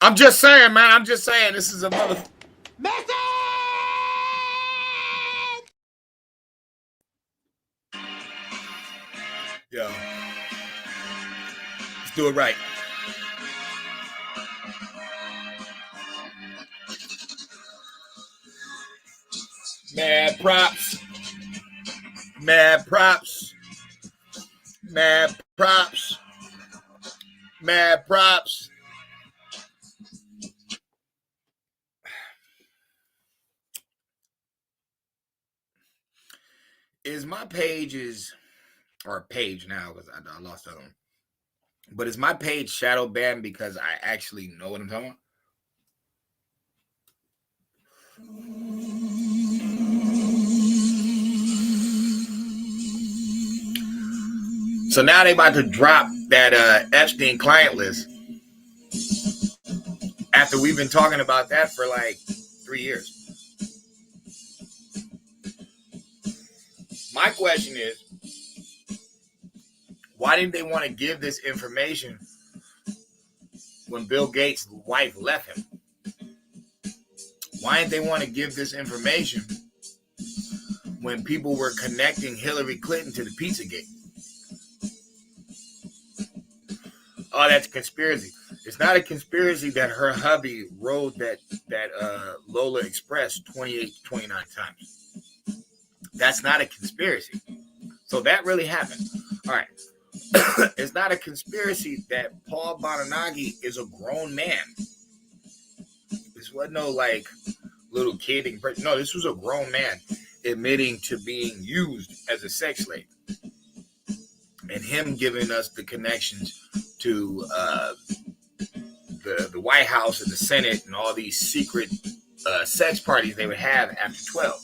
I'm just saying, man. I'm just saying. This is a mother. Message! Yo. Let's do it right. Mad props. Mad props. Mad props. Mad props. Is my page or page now because I lost that one. But is my page shadow banned because I actually know what I'm talking about? So now they about to drop that Epstein client list after we've been talking about that for like 3 years. My question is, why didn't they want to give this information when Bill Gates' wife left him? Why didn't they want to give this information when people were connecting Hillary Clinton to the Pizzagate? Oh, that's a conspiracy. It's not a conspiracy that her hubby rode that Lola Express 28, 29 times. That's not a conspiracy. So that really happened. All right. It's not a conspiracy that Paul Bonanagi is a grown man. This wasn't no like little kid. No, this was a grown man admitting to being used as a sex slave. And him giving us the connections to the White House and the Senate and all these secret sex parties they would have after 12.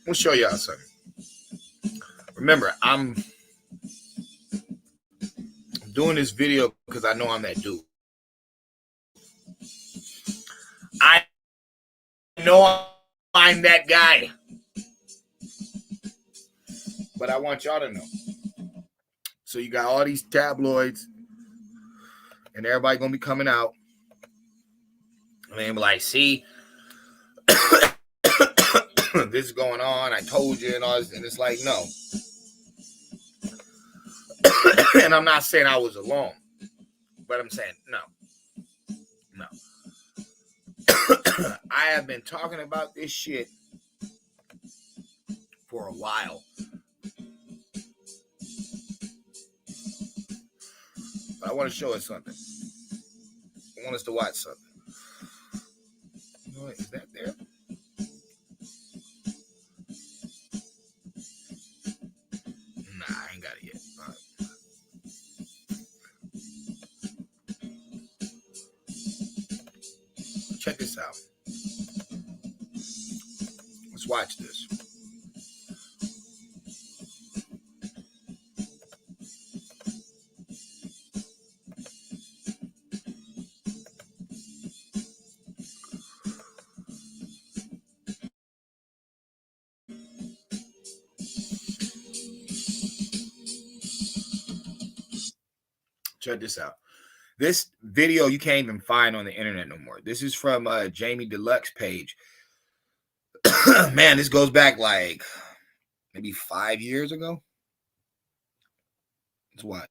We'll show y'all something. Remember, I'm doing this video because I know I'm that dude. I know I'm that guy. But I want y'all to know. So you got all these tabloids and everybody gonna be coming out. And they be like, see, this is going on. I told you and all this. And it's like, no. And I'm not saying I was alone. But I'm saying, no. I have been talking about this shit for a while. But I want to show us something. I want us to watch something. You know what? Is that there? Nah, I ain't got it yet. All right. Check this out. Let's watch this. Check this out. This video you can't even find on the internet no more. This is from Jamie Deluxe page. Man, this goes back like maybe 5 years ago. Let's watch.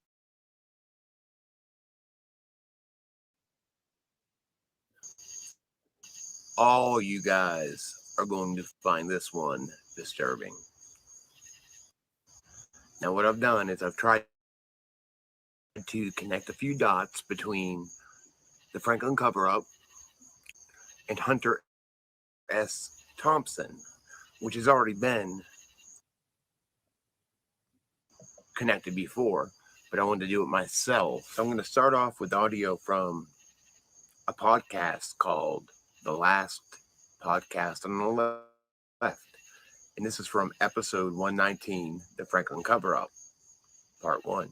All you guys are going to find this one disturbing. Now, what I've done is I've tried to connect a few dots between the Franklin cover-up and Hunter S. Thompson, which has already been connected before, but I wanted to do it myself. So I'm going to start off with audio from a podcast called The Last Podcast on the Left. And this is from episode 119, The Franklin Cover-Up, part 1.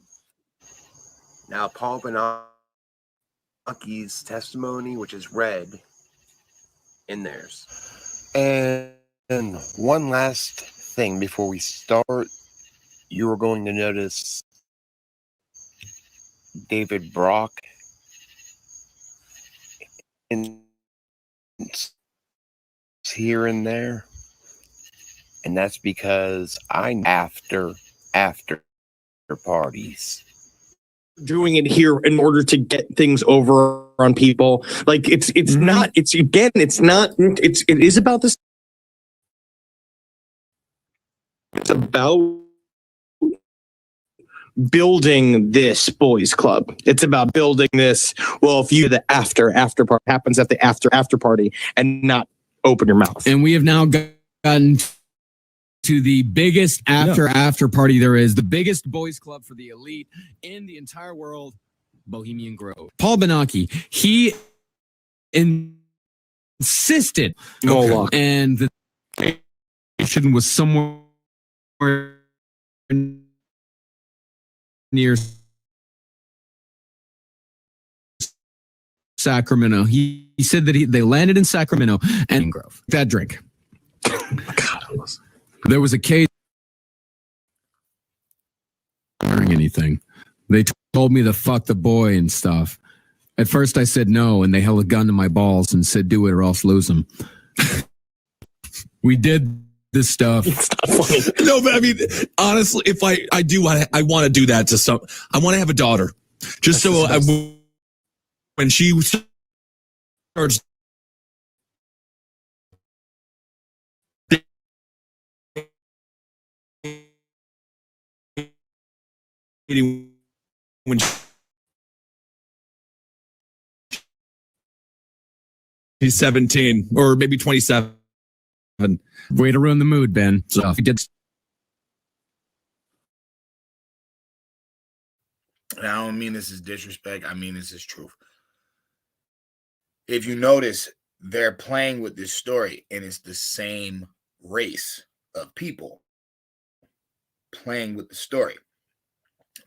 Now, Paul Benaki's testimony, which is read in theirs. And one last thing before we start, you are going to notice David Brock in here and there, and that's because I after parties. Doing it here in order to get things over on people. Like it is about this. It's about building this boys club. It's about building this. Well, if you the after party happens at the after party and not open your mouth. And we have now gotten to the biggest after party there is, the biggest boys club for the elite in the entire world, Bohemian Grove. Paul Benaki, he insisted, and the station was somewhere near Sacramento. He said that they landed in Sacramento and Grove. That drink. God, there was a case wearing anything. They told me to fuck the boy and stuff. At first I said no, and they held a gun to my balls and said, do it or else lose them. We did this stuff. It's not funny. No, but I mean, honestly, if I want to do that to some, I want to have a daughter. Just That's so when she starts dating, when she's 17 or maybe 27. Way to ruin the mood, Ben. So we did. And I don't mean this is disrespect. I mean this is truth. If you notice, they're playing with this story, and it's the same race of people playing with the story.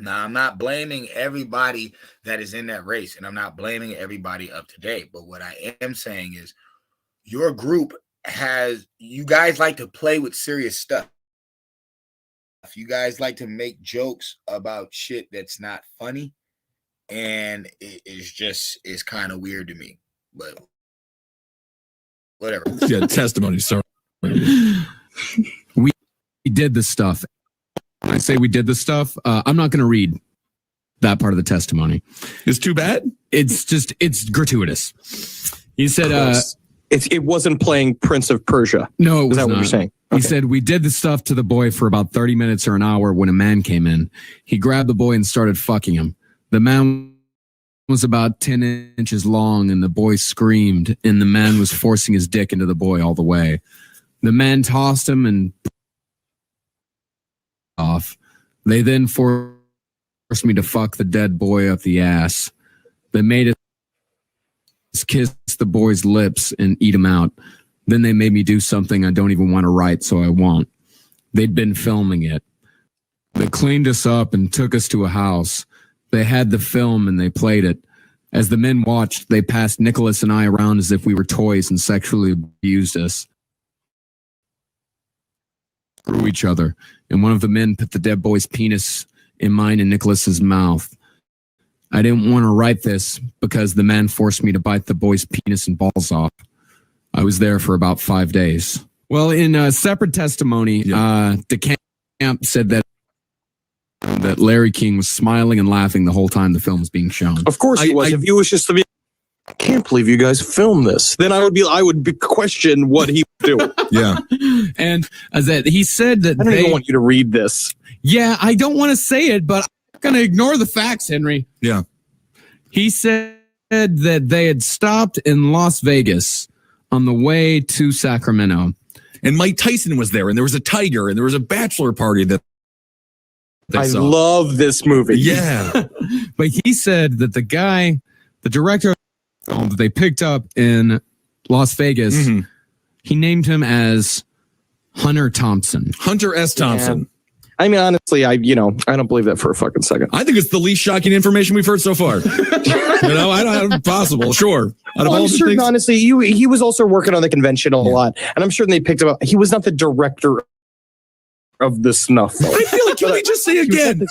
Now, I'm not blaming everybody that is in that race, and I'm not blaming everybody up to date. But what I am saying is your group you guys like to play with serious stuff. You guys like to make jokes about shit that's not funny, and it's kind of weird to me, but whatever. Yeah, testimony, sorry. We did this stuff. When I say we did this stuff, I'm not going to read that part of the testimony. It's too bad. It's gratuitous. He said, it wasn't playing Prince of Persia. No, it was Is that not. what you're saying? He said, we did the stuff to the boy for about 30 minutes or an hour when a man came in. He grabbed the boy and started fucking him. The man was about 10 inches long, and the boy screamed, and the man was forcing his dick into the boy all the way. The man tossed him and off. They then forced me to fuck the dead boy up the ass. They made us kiss the boy's lips and eat him out. Then they made me do something I don't even want to write, so I won't. They'd been filming it. They cleaned us up and took us to a house. They had the film and they played it. As the men watched, they passed Nicholas and I around as if we were toys and sexually abused us. Through each other, and one of the men put the dead boy's penis in mine and Nicholas's mouth. I didn't want to write this because the man forced me to bite the boy's penis and balls off. I was there for about 5 days. Well, in a separate testimony, DeCamp said that Larry King was smiling and laughing the whole time the film was being shown. Of course he was. If he was just to be, I can't believe you guys filmed this. Then I would question what he would do. Yeah. And that he said that I don't even want you to read this. Yeah, I don't want to say it, but I'm going to ignore the facts, Henry. Yeah. He said that they had stopped in Las Vegas on the way to Sacramento. And Mike Tyson was there, and there was a tiger, and there was a bachelor party that I love this movie. Yeah. But he said that the director of the film that they picked up in Las Vegas, he named him as Hunter Thompson. Hunter S. Thompson. Yeah. I mean, honestly, I don't believe that for a fucking second. I think it's the least shocking information we've heard so far. I don't know, possible, sure. I'm sure, honestly, he was also working on the convention a lot, and I'm sure they picked him up. He was not the director of the snuff. I feel like, can we just say again?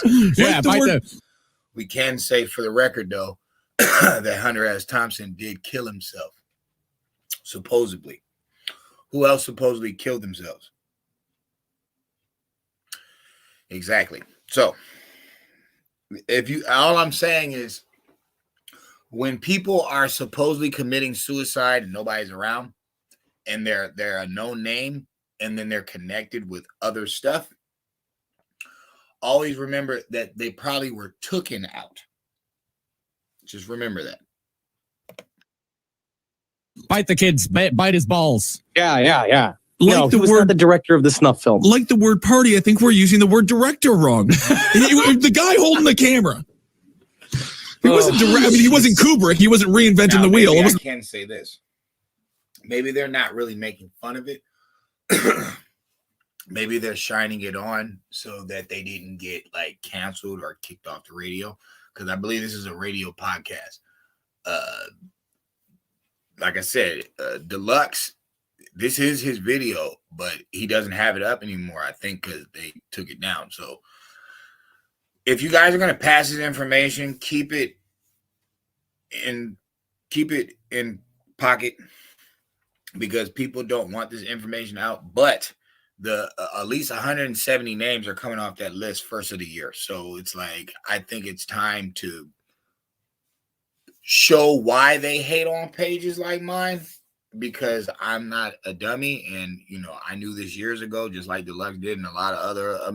We can say for the record, though, that Hunter S. Thompson did kill himself, supposedly. Who else supposedly killed themselves? Exactly. So, all I'm saying is, when people are supposedly committing suicide and nobody's around, and they're a known name, and then they're connected with other stuff, always remember that they probably were taken out. Just remember that. Bite the kids, bite his balls. Yeah. Like No, the he was word, not the director of the snuff film. like the word party, I think we're using the word director wrong. The guy holding the camera. He wasn't he wasn't Kubrick. He wasn't reinventing Now, the wheel. maybe I can say this. Maybe they're not really making fun of it. Maybe they're shining it on so that they didn't get like canceled or kicked off the radio. Because I believe this is a radio podcast. Like I said, Deluxe, this is his video, but he doesn't have it up anymore, I think, because they took it down. So if you guys are going to pass this information, keep it in pocket, because people don't want this information out. But the at least 170 names are coming off that list first of the year. So it's like, I think it's time to show why they hate on pages like mine, because I'm not a dummy. And, I knew this years ago, just like Deluxe did, and a lot of other, a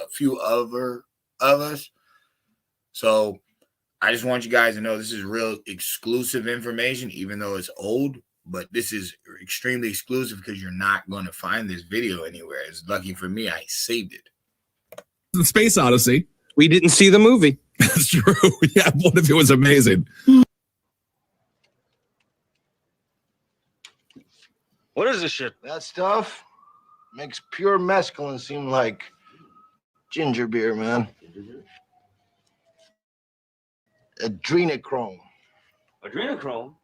few other of us. So I just want you guys to know this is real exclusive information, even though it's old, but this is extremely exclusive because you're not going to find this video anywhere. It's lucky for me, I saved it. The Space Odyssey. We didn't see the movie. That's true. Yeah, what if it was amazing? What is this shit? That stuff makes pure mescaline seem like ginger beer, man. Adrenochrome. Adrenochrome?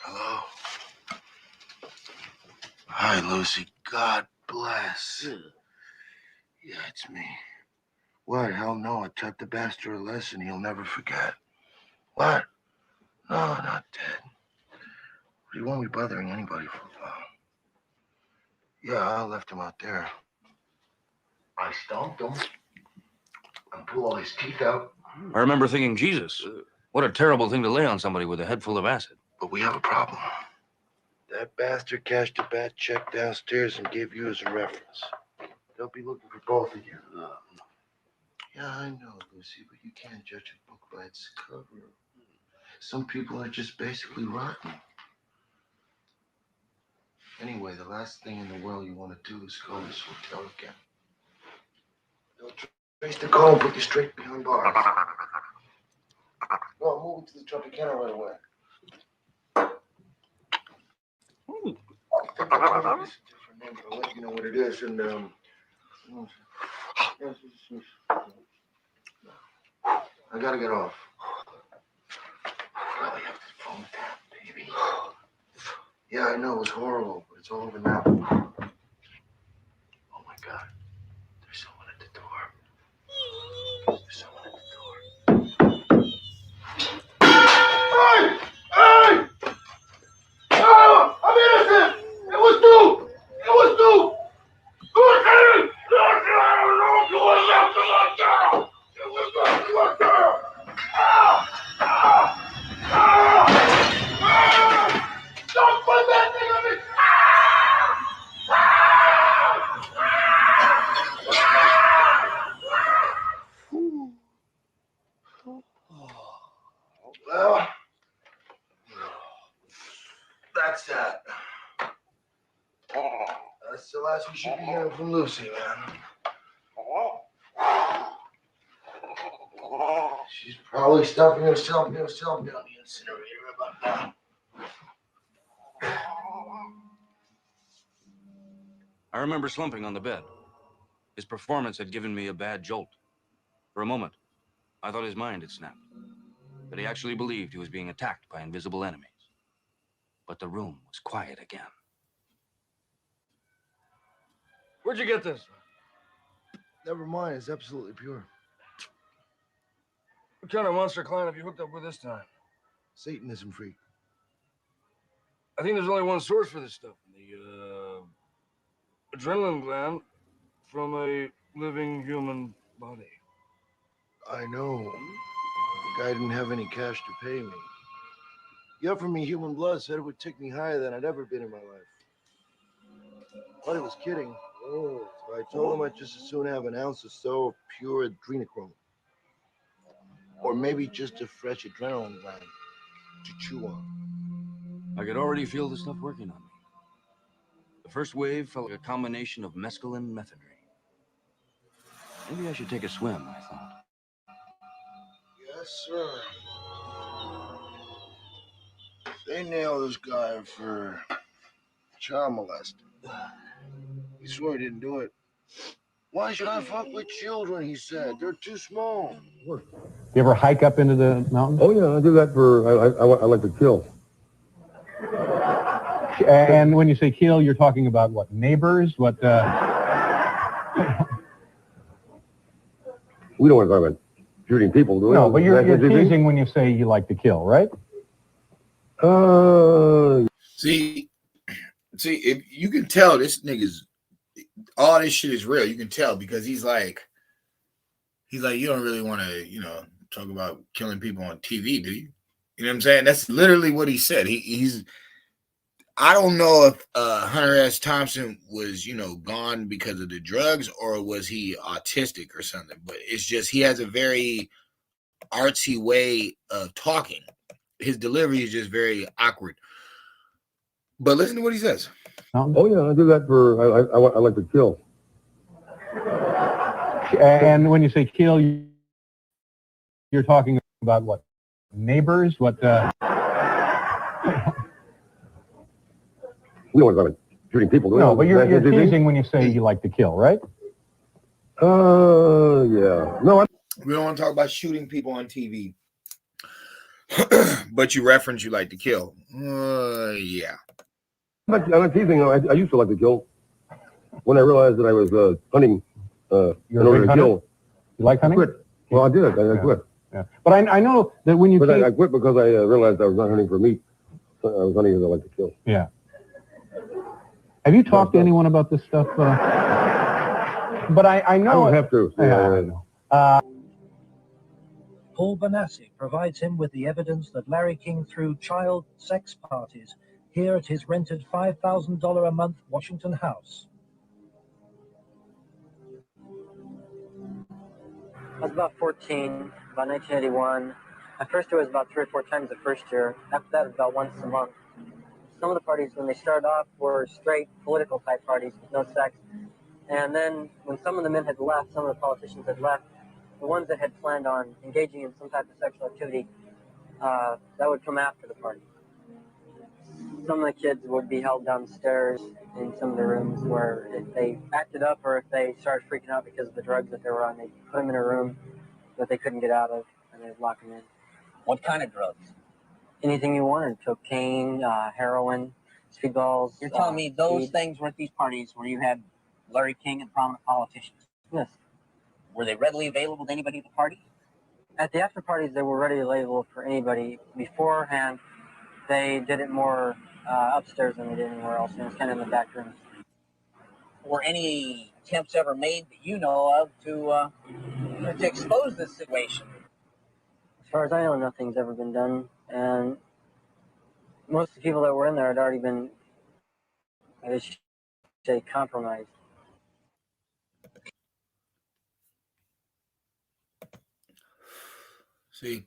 Hello. Hi, Lucy. God bless. Yeah, it's me. What? Hell no. I taught the bastard a lesson he'll never forget. What? No, not dead. He won't be bothering anybody for a while. Yeah, I left him out there. I stomped him and pulled all his teeth out. I remember thinking, Jesus, what a terrible thing to lay on somebody with a head full of acid. But we have a problem. That bastard cashed a bad check downstairs and gave you as a reference. They'll be looking for both of you. Yeah, I know, Lucy, but you can't judge a book by its cover. Some people are just basically rotten. Anyway, the last thing in the world you want to do is go to this hotel again. They'll trace the call and put you straight behind bars. No, move it to the Tropicana right away. It's a different name, but I'll let you know what it is. And, I gotta get off. Really have to phone tap, baby. Yeah, I know, it was horrible, but it's all over now. Oh my God. There's someone at the door. There's someone at the door. Hey! Hey! Oh, I'm innocent! It was Duke! It was Duke! Don't put that thing on me! Well, that's that. That's the last we should be hearing from Lucy, man. She's probably stuffing herself down the incinerator about now. I remember slumping on the bed. His performance had given me a bad jolt. For a moment, I thought his mind had snapped, that he actually believed he was being attacked by invisible enemies. But the room was quiet again. Where'd you get this? Never mind, it's absolutely pure. What kind of monster client have you hooked up with this time? Satanism freak. I think there's only one source for this stuff. The adrenaline gland from a living human body. I know. The guy didn't have any cash to pay me. He offered me human blood, said it would take me higher than I'd ever been in my life. Thought he was kidding. So I told him I'd just as soon have an ounce or so of pure adrenochrome. Or maybe just a fresh adrenaline gland to chew on. I could already feel the stuff working on me. The first wave felt like a combination of mescaline and methadone. Maybe I should take a swim, I thought. Yes, sir. They nailed this guy for child molesting. He swore he didn't do it. Why should I fuck with children, he said. They're too small. You ever hike up into the mountains? Oh yeah, I do that I like to kill. And when you say kill, you're talking about what, neighbors? What? We don't want to talk about shooting people, do we? No, but you're teasing when you say you like to kill, right? See, if you can tell this nigga's all this shit is real. You can tell because he's like, you don't really want to, talk about killing people on TV, do you? You know what I'm saying? That's literally what he said. He's. I don't know if Hunter S. Thompson was, gone because of the drugs or was he autistic or something. But it's just he has a very artsy way of talking. His delivery is just very awkward. But listen to what he says. Oh yeah, I do that I like to kill. And when you say kill, you're talking about what, neighbors? What? We don't want to talk about shooting people, do we? No, but you're teasing when you say you like to kill, right? Yeah. No, we don't want to talk about shooting people on TV. But you reference you like to kill. Yeah. I'm not teasing. I used to like to kill. When I realized that I was hunting in order to kill. You like hunting? I quit. Well, I did. I quit. Yeah. But I know that when you... But I quit because I realized I was not hunting for meat. I was hunting because I like to kill. Yeah. Have you talked to anyone about this stuff? But I know... I don't have to. Yeah, I know. Paul Benassi provides him with the evidence that Larry King threw child sex parties here at his rented $5,000 a month Washington house. I was about 14, about 1981. At first it was about 3 or 4 times the first year. After that, it was about once a month. Some of the parties, when they started off, were straight political type parties with no sex. And then when some of the men had left, some of the politicians had left, the ones that had planned on engaging in some type of sexual activity, that would come after the party. Some of the kids would be held downstairs in some of the rooms where if they acted up or if they started freaking out because of the drugs that they were on, they'd put them in a room that they couldn't get out of, and they'd lock them in. What kind of drugs? Anything you wanted. Cocaine, heroin, speedballs. You're telling me those speed. things were at these parties where you had Larry King and prominent politicians? Yes. Were they readily available to anybody at the party? At the after parties, they were readily available for anybody. Beforehand, they did it more upstairs than they did anywhere else. It was kind of in the back rooms. Were any attempts ever made that you know of to expose this situation? As far as I know, nothing's ever been done. And most of the people that were in there had already been, I should say, compromised. See,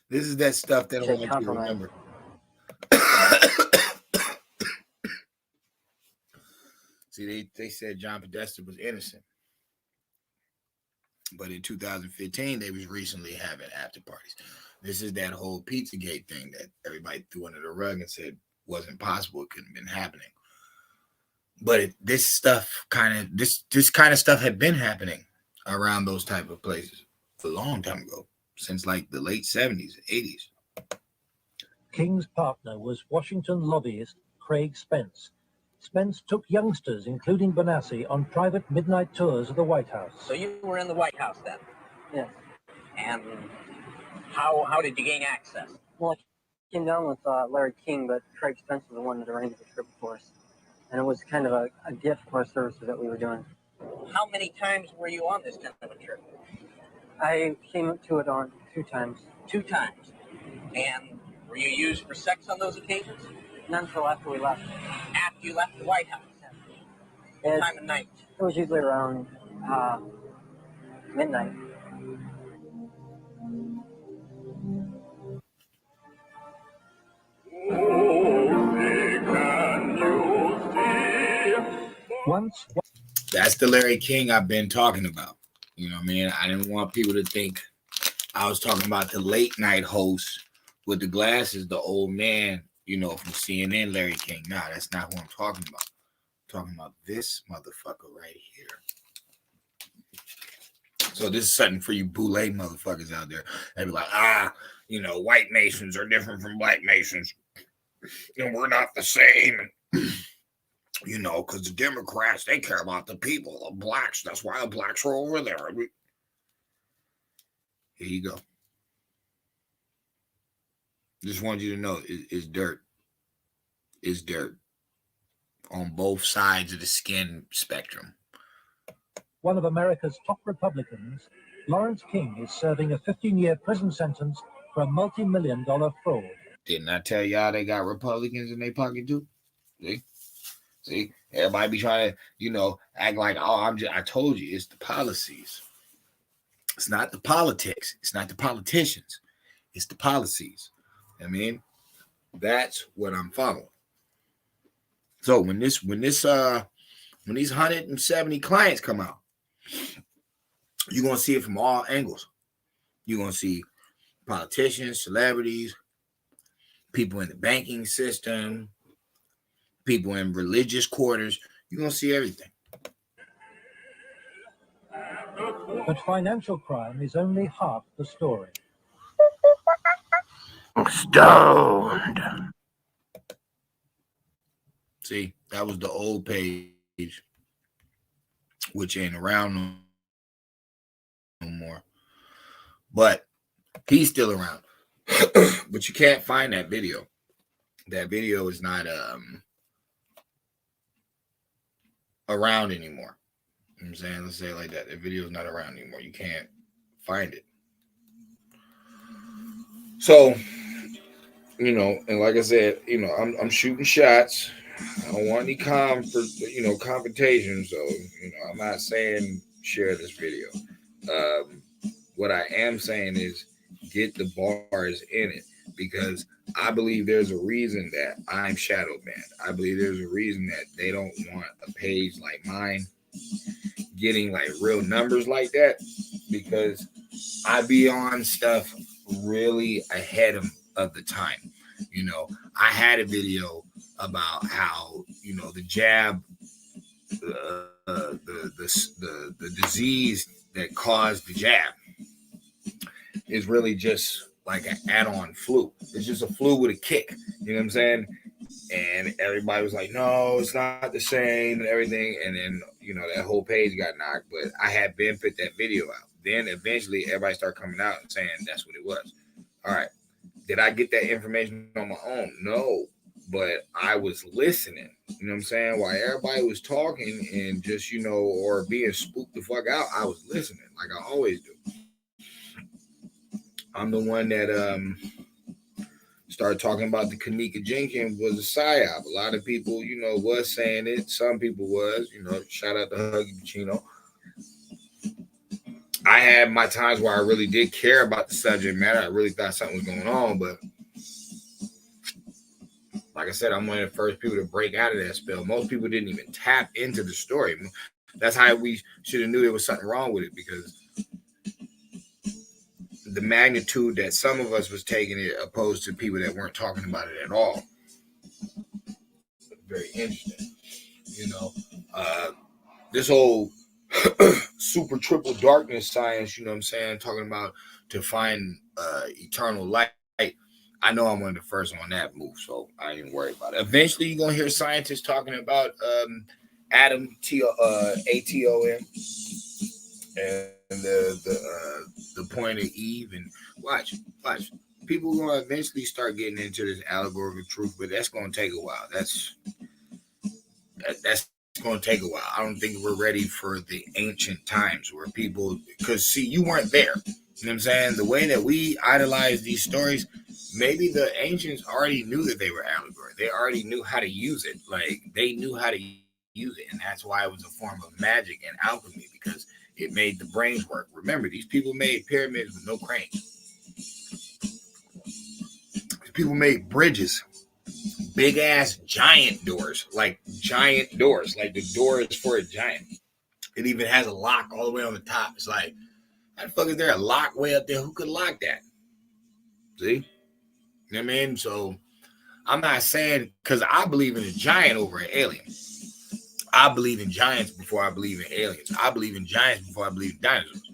this is that stuff that I want you to remember. See, they said John Podesta was innocent. But in 2015, they was recently having after parties. This is that whole Pizzagate thing that everybody threw under the rug and said wasn't possible. It couldn't have been happening. But this kind of stuff had been happening around those type of places for a long time ago, since like the late 70s, 80s. King's partner was Washington lobbyist Craig Spence. Spence took youngsters, including Benassi, on private midnight tours of the White House. So you were in the White House then? Yes. And how did you gain access? Well, I came down with Larry King, but Craig Spence was the one that arranged the trip for us. And it was kind of a gift for our services that we were doing. How many times were you on this kind of a trip? I came to it on 2 times. 2 times. And were you used for sex on those occasions? Not until after we left. After you left the White House? What time of night? It was usually around midnight. Once. That's the Larry King I've been talking about. You know what I mean? I didn't want people to think I was talking about the late night host with the glasses, the old man, you know, from CNN, Larry King. Nah, that's not who I'm talking about. I'm talking about this motherfucker right here. So this is something for you boule motherfuckers out there. They be like, you know, white Masons are different from black Masons. And we're not the same. You know, because the Democrats, they care about the people, the blacks. That's why the blacks are over there. Here you go. Just want you to know it's dirt. It's dirt on both sides of the skin spectrum. One of America's top Republicans, Lawrence King, is serving a 15-year prison sentence for a multi-million-dollar fraud. Didn't I tell y'all they got Republicans in their pocket too? See, everybody be trying to, you know, act like, I told you, it's the policies. It's not the politics. It's not the politicians. It's the policies. I mean, that's what I'm following. So when these 170 clients come out, you're gonna see it from all angles. You're gonna see politicians, celebrities, people in the banking system, people in religious quarters. You're going to see everything. But financial crime is only half the story. Stoned. See, that was the old page, which ain't around no more. But he's still around. But you can't find that video. That video is not around anymore. You know what I'm saying? Let's say it like that. The video is not around anymore. You can't find it. So, you know, and like I said, you know, I'm shooting shots. I don't want any confrontation. So, you know, I'm not saying share this video. What I am saying is get the bars in it, because I believe there's a reason that I'm shadow banned. I believe there's a reason that they don't want a page like mine getting like real numbers like that, because I be on stuff really ahead of the time. You know, I had a video about how, you know, the jab, the disease that caused the jab is really just like an add-on flu. It's just a flu with a kick. You know what I'm saying? And everybody was like, no, it's not the same and everything. And then, you know, that whole page got knocked. But I had Ben put that video out. Then eventually everybody started coming out and saying that's what it was. All right. Did I get that information on my own? No. But I was listening. You know what I'm saying? While everybody was talking and just, you know, or being spooked the fuck out, I was listening like I always do. I'm the one that started talking about the Kanika Jenkins was a psyop. A lot of people, you know, was saying it. Some people was, you know, shout out to Huggy Pacino. I had my times where I really did care about the subject matter. I really thought something was going on, but like I said, I'm one of the first people to break out of that spell. Most people didn't even tap into the story. That's how we should have knew there was something wrong with it, because the magnitude that some of us was taking it opposed to people that weren't talking about it at all. Very interesting. You know, this whole super triple darkness science, you know what I'm saying, talking about to find eternal light. I know I'm one of the first on that move, so I ain't worried about it. Eventually, you're gonna hear scientists talking about atom atom and the point of Eve, and watch. People are gonna eventually start getting into this allegorical truth, but that's gonna take a while. That's going to take a while. I don't think we're ready for the ancient times where people, because see, you weren't there. You know what I'm saying? The way that we idolize these stories, maybe the ancients already knew that they were allegory. They already knew how to use it. Like, they knew how to use it. And that's why it was a form of magic and alchemy, because it made the brains work. Remember, these people made pyramids with no cranes. These people made bridges, big ass giant doors, like the door is for a giant. It even has a lock all the way on the top. It's like, how the fuck is there a lock way up there? Who could lock that? See? You know what I mean? So I'm not saying, because I believe in a giant over an alien. I believe in giants before I believe in aliens. I believe in giants before I believe in dinosaurs.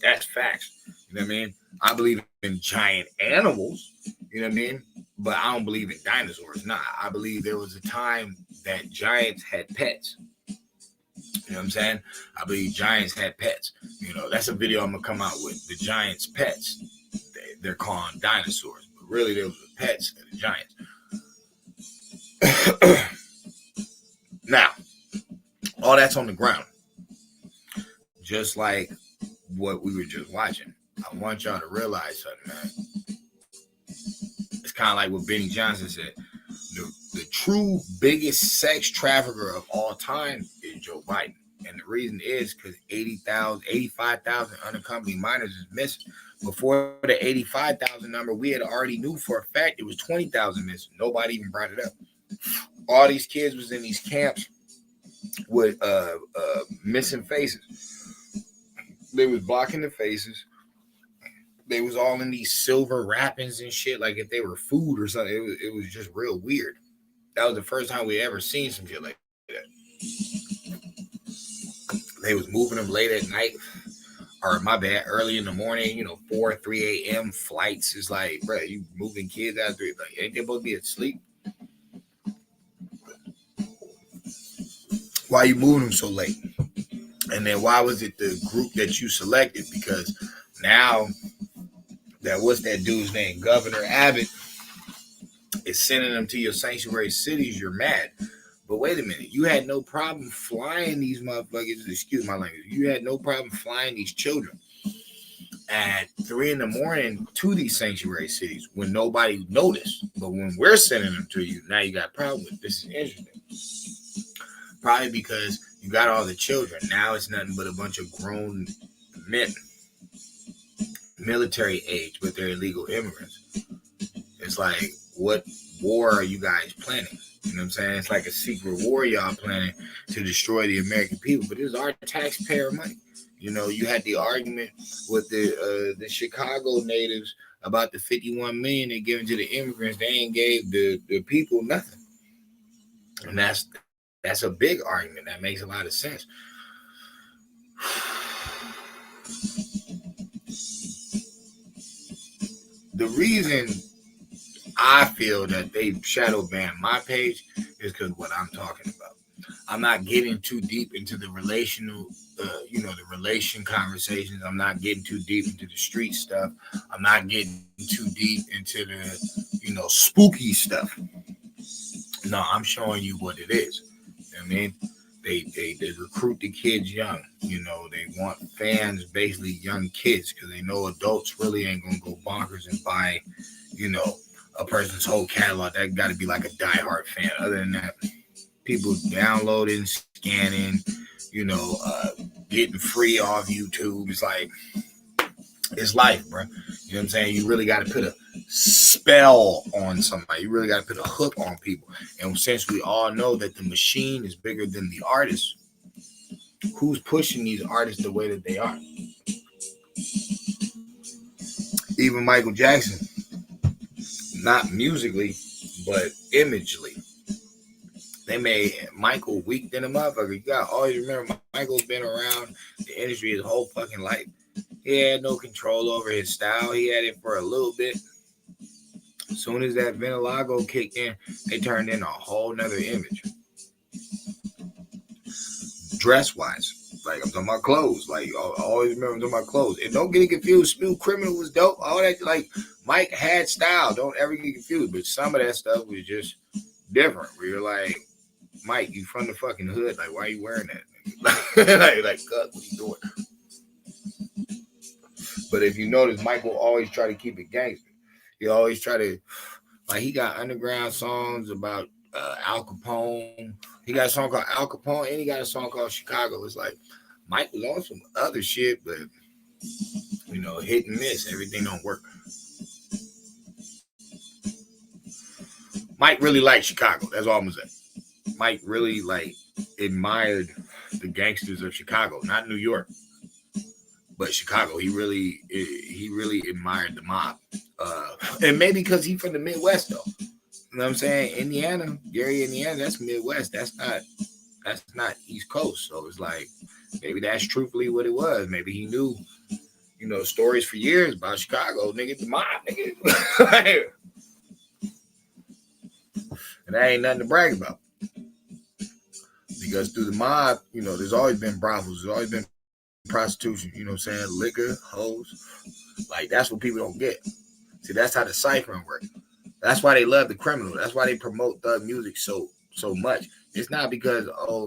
That's facts. You know what I mean? I believe in giant animals. You know what I mean? But I don't believe in dinosaurs. Nah, I believe there was a time that giants had pets. You know what I'm saying? I believe giants had pets. You know, that's a video I'm going to come out with. The giants' pets. They're calling dinosaurs. But really, they were the pets of the giants. Now, all that's on the ground. Just like what we were just watching. I want y'all to realize something, man. It's kind of like what Benny Johnson said. The true biggest sex trafficker of all time is Joe Biden. And the reason is because 85,000 unaccompanied minors is missing. Before the 85,000 number, we had already knew for a fact it was 20,000 missing. Nobody even brought it up. All these kids was in these camps with missing faces. They was blocking the faces. They was all in these silver wrappings and shit, like if they were food or something. It was just real weird. That was the first time we ever seen some shit like that. They was moving them late at night, or my bad, early in the morning, 4, 3 a.m. flights. Is like, bro, you moving kids out there, like, ain't they supposed to be asleep? Why you moving them so late? And then why was it the group that you selected? Because now that, what's that dude's name? Governor Abbott is sending them to your sanctuary cities. You're mad. But wait a minute, you had no problem flying these motherfuckers, excuse my language, you had no problem flying these children at 3 a.m. to these sanctuary cities when nobody noticed. But when we're sending them to you, now you got a problem with this. Is interesting. Probably because you got all the children. Now it's nothing but a bunch of grown men, military age, but they're illegal immigrants. It's like, what war are you guys planning? You know what I'm saying? It's like a secret war y'all planning to destroy the American people, but this is our taxpayer money. You had the argument with the Chicago natives about the $51 million they're giving to the immigrants. They ain't gave the people nothing, and that's a big argument. That makes a lot of sense. The reason I feel that they shadow banned my page is because what I'm talking about. I'm not getting too deep into the relational, the relation conversations. I'm not getting too deep into the street stuff. I'm not getting too deep into the, spooky stuff. No, I'm showing you what it is. You know what I mean? They recruit the kids young. They want fans, basically young kids, because they know adults really ain't going to go bonkers and buy, a person's whole catalog. That got to be like a diehard fan. Other than that, people downloading, scanning, getting free off YouTube. It's like, it's life, bro. You know what I'm saying? You really got to put a spell on somebody. You really got to put a hook on people. And since we all know that the machine is bigger than the artist, who's pushing these artists the way that they are? Even Michael Jackson. Not musically, but imagely. They made Michael weak than a motherfucker. You got always remember Michael's been around the industry his whole fucking life. He had no control over his style. He had it for a little bit. As soon as that Ventilago kicked in, they turned in a whole nother image. Dress wise. Like, I'm talking about clothes. Like, I always remember I'm talking about clothes. And don't get it confused. Smooth Criminal was dope. All that, like, Mike had style. Don't ever get confused. But some of that stuff was just different. Where you're like, Mike, you from the fucking hood. Like, why are you wearing that? like, what are you doing? But if you notice, Mike will always try to keep it gangster. He always try to, like, he got underground songs about Al Capone. He got a song called Al Capone, and he got a song called Chicago. It's like Mike was on some other shit, but you know, hit and miss. Everything don't work. Mike really liked Chicago. That's all I'm gonna say. Mike really like admired the gangsters of Chicago, not New York, but Chicago. He really admired the mob, and maybe because he's from the Midwest, though. You know what I'm saying? Indiana, Gary, Indiana, that's Midwest. That's not East Coast. So it's like, maybe that's truthfully what it was. Maybe he knew, you know, stories for years about Chicago, nigga, the mob, nigga. And that ain't nothing to brag about. Because through the mob, you know, there's always been brothels. There's always been prostitution, you know what I'm saying? Liquor, hoes. Like, that's what people don't get. See, that's how the ciphering works. That's why they love the criminal. That's why they promote thug music so much. It's not because,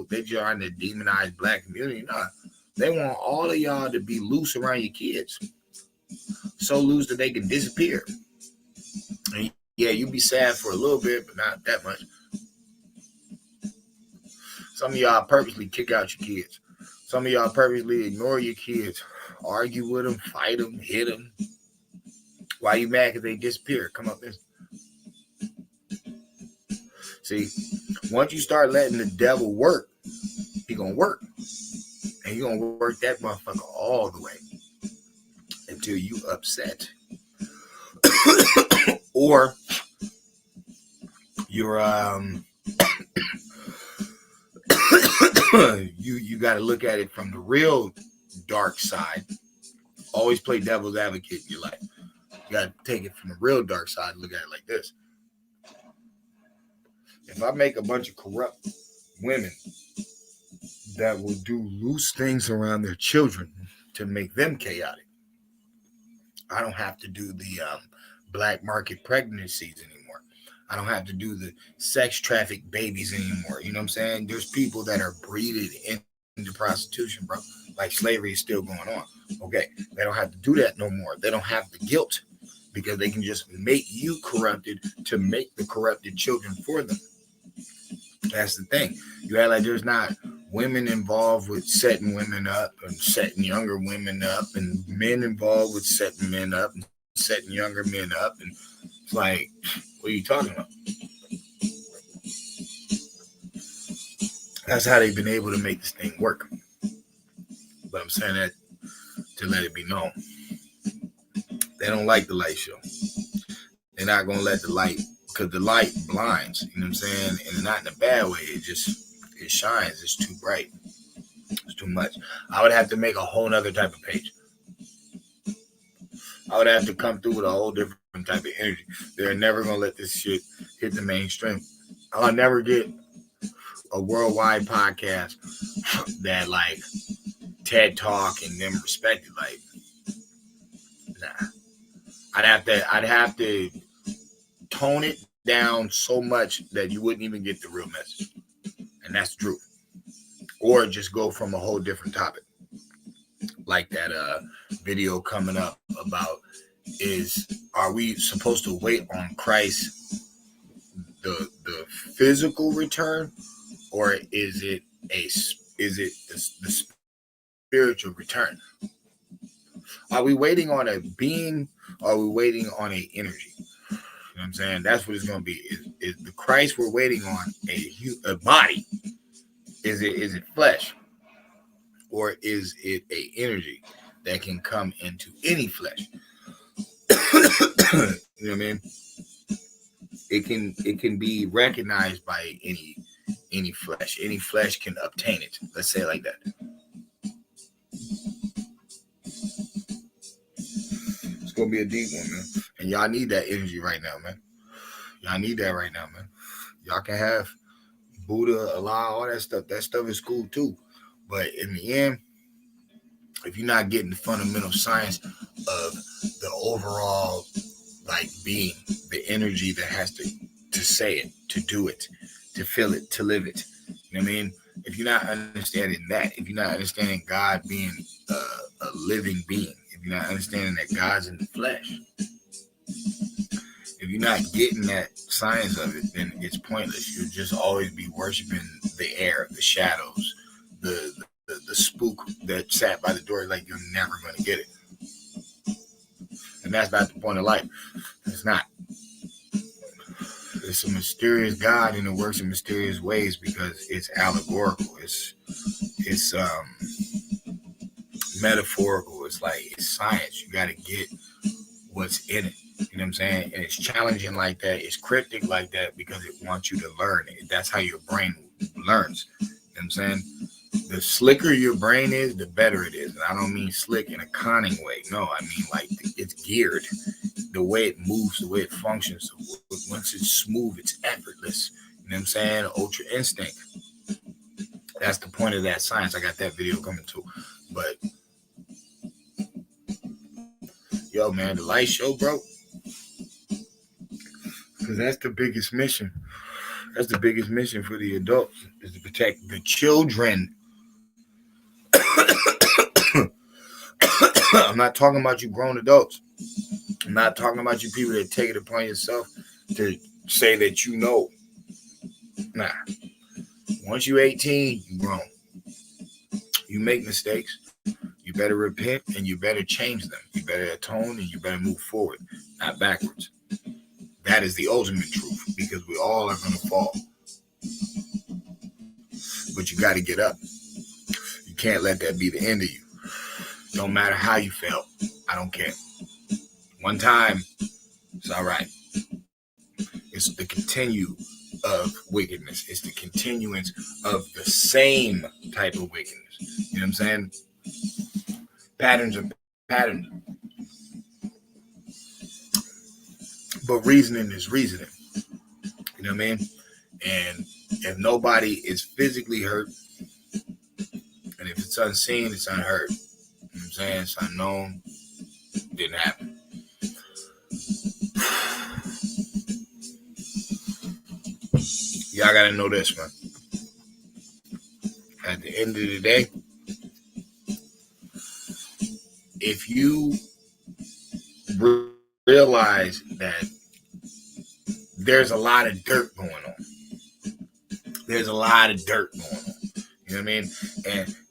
they trying to demonize black community. No, they want all of y'all to be loose around your kids. So loose that they can disappear. And yeah, you be sad for a little bit, but not that much. Some of y'all purposely kick out your kids. Some of y'all purposely ignore your kids. Argue with them, fight them, hit them. Why you mad because they disappear? Come up this. See, once you start letting the devil work, he gonna work. And he gonna work that motherfucker all the way until you upset. Or you're you gotta look at it from the real dark side. Always play devil's advocate in your life. You gotta take it from the real dark side and look at it like this. If I make a bunch of corrupt women that will do loose things around their children to make them chaotic, I don't have to do the black market pregnancies anymore. I don't have to do the sex traffic babies anymore. You know what I'm saying? There's people that are breeded into prostitution, bro. Like, slavery is still going on. Okay, they don't have to do that no more. They don't have the guilt because they can just make you corrupted to make the corrupted children for them. That's the thing. You act like there's not women involved with setting women up and setting younger women up, and men involved with setting men up and setting younger men up. And it's like, what are you talking about? That's how they've been able to make this thing work. But I'm saying that to let it be known. They don't like the light show. They're not going to let the light, because the light blinds, you know what I'm saying? And not in a bad way. It shines. It's too bright. It's too much. I would have to make a whole nother type of page. I would have to come through with a whole different type of energy. They're never going to let this shit hit the mainstream. I'll never get a worldwide podcast that, like, TED Talk and them respected. Like, nah. I'd have to tone it down so much that you wouldn't even get the real message. And that's the truth. Or just go from a whole different topic. Like that video coming up about, are we supposed to wait on Christ, the physical return, or is it the spiritual return? Are we waiting on a being, or are we waiting on a energy? You know what I'm saying? That's what it's going to be. Is the Christ we're waiting on a body? Is it flesh? Or is it a energy that can come into any flesh? You know what I mean? It can be recognized by any flesh. Any flesh can obtain it. Let's say it like that. It's gonna be a deep one, man. And y'all need that energy right now, man. Y'all need that right now, man. Y'all can have Buddha, Allah, all that stuff. That stuff is cool too. But in the end, if you're not getting the fundamental science of the overall like being, the energy that has to say it, to do it, to feel it, to live it. You know what I mean? If you're not understanding that, if you're not understanding God being a living being, if you're not understanding that God's in the flesh, if you're not getting that science of it, then it's pointless. You'll just always be worshiping the air, the shadows, the spook that sat by the door. Like, you're never going to get it. And that's not the point of life. It's not. It's a mysterious God and it works in mysterious ways because it's allegorical. It's metaphorical. It's like, it's science. You got to get what's in it. You know what I'm saying? And it's challenging like that. It's cryptic like that because it wants you to learn it. That's how your brain learns. You know what I'm saying? The slicker your brain is, the better it is. And I don't mean slick in a conning way. No, I mean like it's geared. The way it moves, the way it functions. Once it's smooth, it's effortless. You know what I'm saying? Ultra instinct. That's the point of that science. I got that video coming too. But yo, man, the light show, bro. Because that's the biggest mission. That's the biggest mission for the adults, is to protect the children. I'm not talking about you grown adults. I'm not talking about you people that take it upon yourself to say that you know. Nah. Once you're 18, you're grown. You make mistakes. You better repent and you better change them. You better atone and you better move forward, not backwards. That is the ultimate truth, because we all are going to fall. But you got to get up. You can't let that be the end of you. No matter how you felt. I don't care. One time, it's all right. It's the continue of wickedness. It's the continuance of the same type of wickedness. You know what I'm saying? Patterns are patterns. But reasoning is reasoning. You know what I mean? And if nobody is physically hurt, and if it's unseen, it's unheard. You know what I'm saying? It's unknown. Didn't happen. Y'all gotta know this, man. At the end of the day, if you realize that there's a lot of dirt going on, there's a lot of dirt going on. You know what I mean?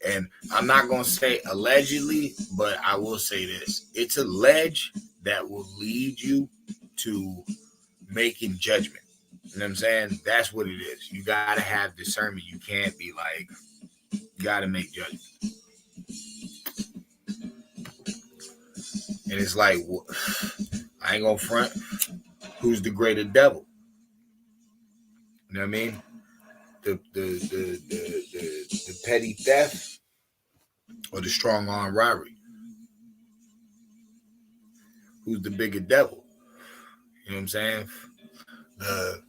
And I'm not gonna say allegedly, but I will say this: it's a ledge that will lead you to making judgment. You know what I'm saying? That's what it is. You gotta have discernment. You can't be like, you gotta make judgment. And it's like, I ain't gonna front. Who's the greater devil? You know what I mean? The petty theft or the strong arm robbery? Who's the bigger devil? You know what I'm saying? The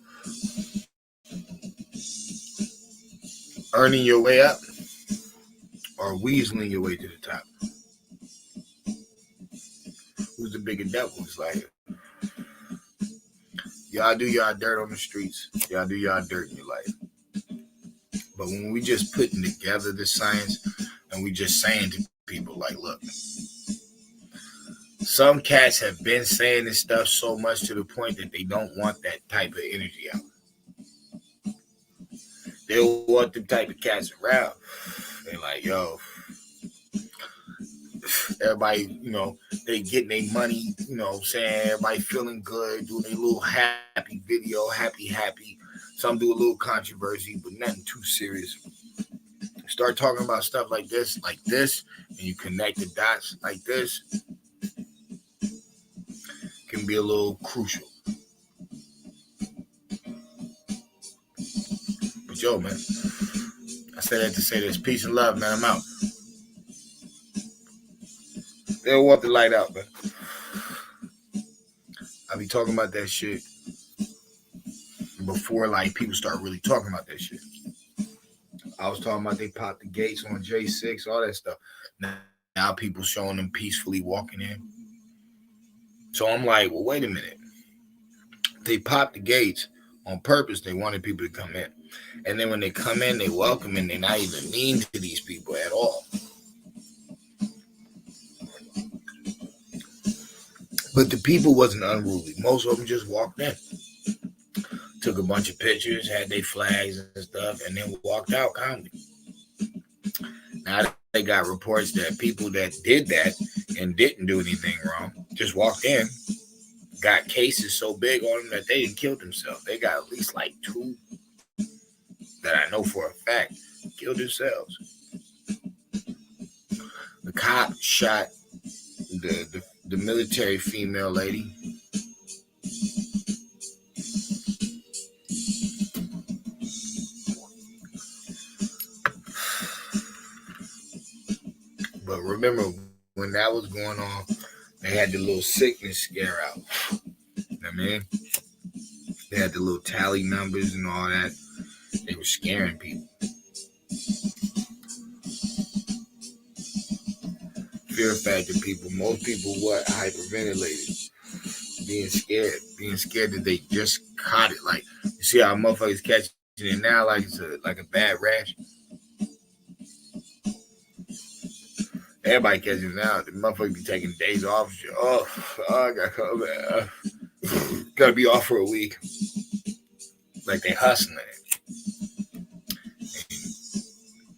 earning your way up or weaseling your way to the top? Who's the bigger devil? It's like, y'all do y'all dirt on the streets. Y'all do y'all dirt in your life. But when we just putting together this science and we just saying to people like, look, some cats have been saying this stuff so much to the point that they don't want that type of energy out. They don't want them type of cats around. They're like, yo, everybody, you know, they getting their money, you know what I'm saying? Everybody feeling good, doing a little happy video, happy. Some do a little controversy, but nothing too serious. Start talking about stuff like this, and you connect the dots like this, can be a little crucial. But yo, man, I said that to say this. Peace and love, man. I'm out. They don't want the light out, man. I be talking about that shit before like people start really talking about that shit. I was talking about they popped the gates on J6, all that stuff. Now people showing them peacefully walking in. So I'm like, well, wait a minute. They popped the gates on purpose. They wanted people to come in. And then when they come in, they welcome and they're not even mean to these people at all. But the people wasn't unruly. Most of them just walked in. Took a bunch of pictures, had their flags and stuff, and then walked out calmly. Now they got reports that people that did that and didn't do anything wrong just walked in, got cases so big on them that they didn't kill themselves. They got at least like 2 that I know for a fact killed themselves. The cop shot the military female lady. But remember, when that was going on, they had the little sickness scare out. You know what I mean? They had the little tally numbers and all that. They were scaring people. Fear factor people. Most people hyperventilated. Being scared that they just caught it. Like, you see how motherfuckers catching it now like it's like a bad rash? Everybody catching it now. The motherfuckers be taking days off. Oh, I gotta come back. Gotta be off for a week. Like they hustling it.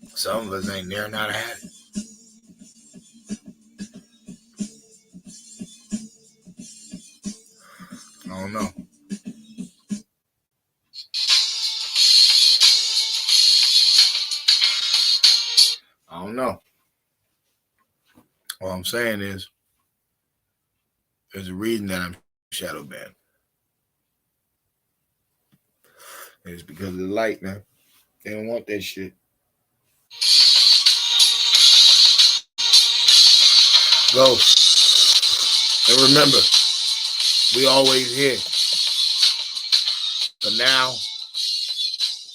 And some of us ain't near not had it. I don't know. I don't know. All I'm saying is there's a reason that I'm shadow banned. It's because of the light, man. They don't want that shit. Go. And remember, we always here. But now,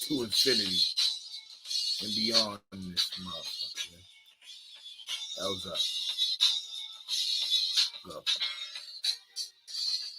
to infinity and beyond this motherfucker. Man. That was up. Go.